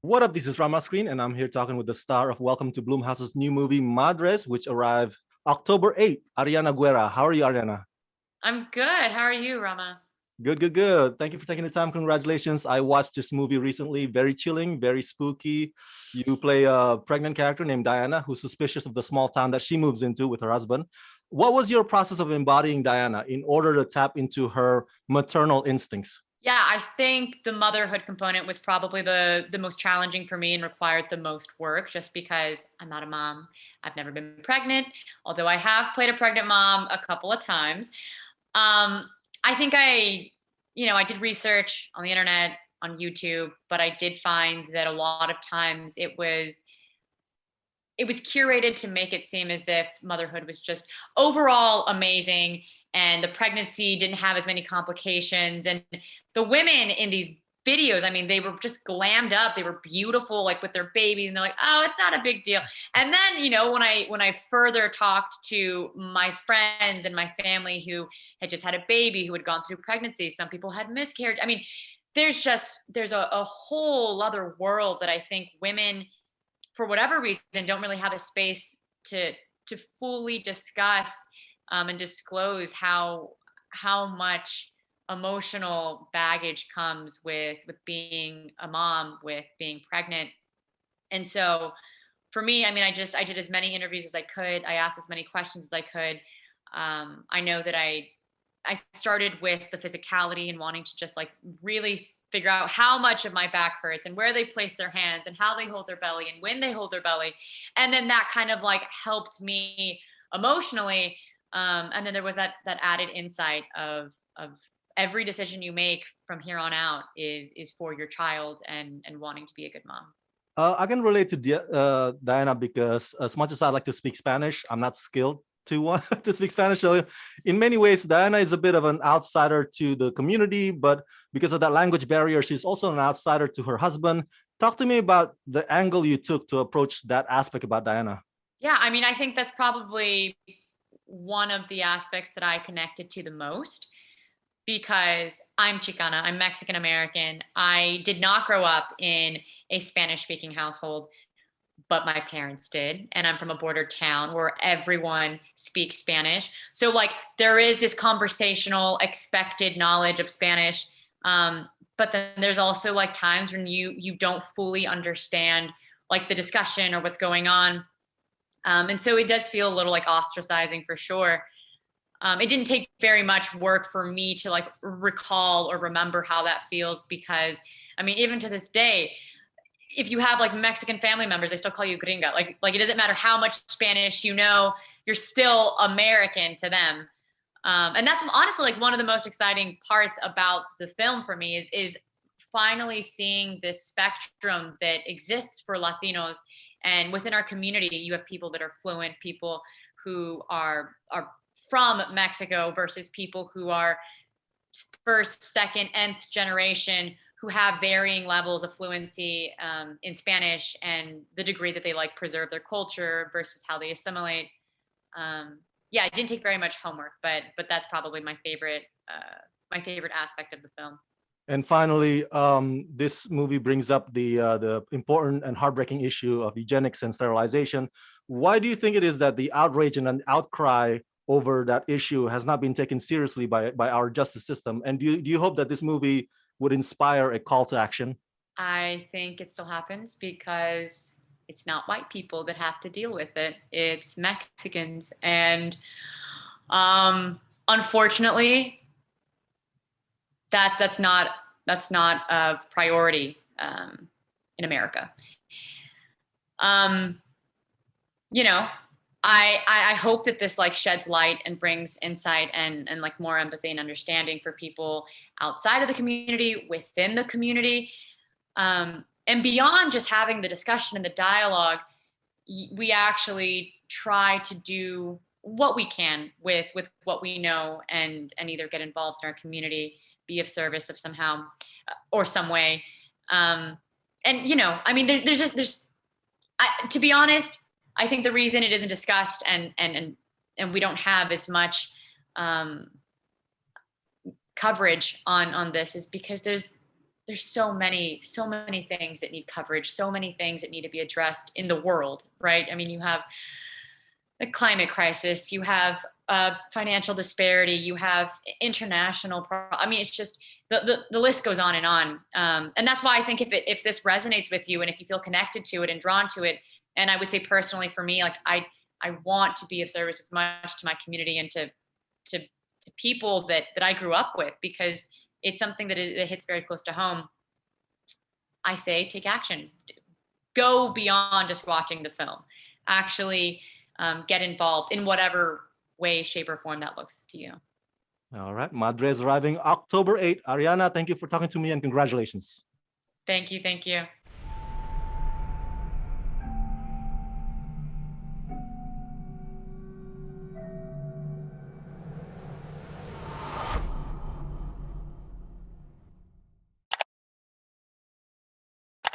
What up? This is Rama Screen, and I'm here talking with the star of Welcome to Blumhouse's new movie, Madres, which arrived October 8th, Ariana Guerra. How are you, Ariana? I'm good. How are you, Rama? Good, good, good. Thank you for taking the time. Congratulations. I watched this movie recently. Very chilling, very spooky. You play a pregnant character named Diana who's suspicious of the small town that she moves into with her husband. What was your process of embodying Diana in order to tap into her maternal instincts? Yeah, I think the motherhood component was probably the most challenging for me and required the most work just because I'm not a mom. I've never been pregnant, although I have played a pregnant mom a couple of times. I think I did research on the internet, on YouTube, but I did find that a lot of times it was curated to make it seem as if motherhood was just overall amazing and the pregnancy didn't have as many complications. And the women in these videos, I mean, they were just glammed up. They were beautiful, like with their babies, and they're like, "Oh, it's not a big deal." And then, when I further talked to my friends and my family who had just had a baby, who had gone through pregnancy, some people had miscarriage. I mean, there's a whole other world that I think women, for whatever reason, don't really have a space to fully discuss and disclose how much emotional baggage comes with being a mom, with being pregnant. And so for me, I mean, I did as many interviews as I could. I asked as many questions as I could. I know that I started with the physicality and wanting to just like really figure out how much of my back hurts and where they place their hands and how they hold their belly and when they hold their belly. And then that kind of like helped me emotionally. And then there was that added insight of every decision you make from here on out is for your child and wanting to be a good mom. I can relate to Diana because as much as I like to speak Spanish, I'm not skilled to to speak Spanish. So in many ways, Diana is a bit of an outsider to the community, but because of that language barrier, she's also an outsider to her husband. Talk to me about the angle you took to approach that aspect about Diana. Yeah, I mean, I think that's probably one of the aspects that I connected to the most because I'm Chicana, I'm Mexican American. I did not grow up in a Spanish speaking household, but my parents did. And I'm from a border town where everyone speaks Spanish. So, like, there is this conversational, expected knowledge of Spanish. But then there's also like times when you don't fully understand like the discussion or what's going on. And so it does feel a little like ostracizing for sure. It didn't take very much work for me to like recall or remember how that feels because I mean, even to this day, if you have like Mexican family members, they still call you gringa. Like it doesn't matter how much Spanish you know, you're still American to them. And that's honestly like one of the most exciting parts about the film for me is finally seeing this spectrum that exists for Latinos. And within our community, you have people that are fluent, people who are from Mexico versus people who are first, second, nth generation who have varying levels of fluency in Spanish and the degree that they like preserve their culture versus how they assimilate. Yeah, it didn't take very much homework, but that's probably my favorite aspect of the film. And finally, this movie brings up the important and heartbreaking issue of eugenics and sterilization. Why do you think it is that the outrage and an outcry over that issue has not been taken seriously by our justice system? And do you hope that this movie would inspire a call to action? I think it still happens because it's not white people that have to deal with it. It's Mexicans. And unfortunately, that's not a priority in America. Um, you know, I hope that this like sheds light and brings insight and like more empathy and understanding for people outside of the community, within the community, and beyond just having the discussion and the dialogue. We actually try to do what we can with what we know and either get involved in our community, be of service of somehow or some way. And I mean, to be honest, I think the reason it isn't discussed and we don't have as much coverage on this is because there's there's so many things that need coverage, so many things that need to be addressed in the world, right? I mean, you have the climate crisis, you have financial disparity, you have international I mean, it's just the list goes on. And that's why I think if this resonates with you and if you feel connected to it and drawn to it, and I would say personally for me, like I want to be of service as much to my community and to people that I grew up with, because it's something that hits very close to home. I say take action. Go beyond just watching the film. Actually get involved in whatever way, shape, or form that looks to you. All right. Madres arriving October 8th. Ariana, thank you for talking to me and congratulations. Thank you.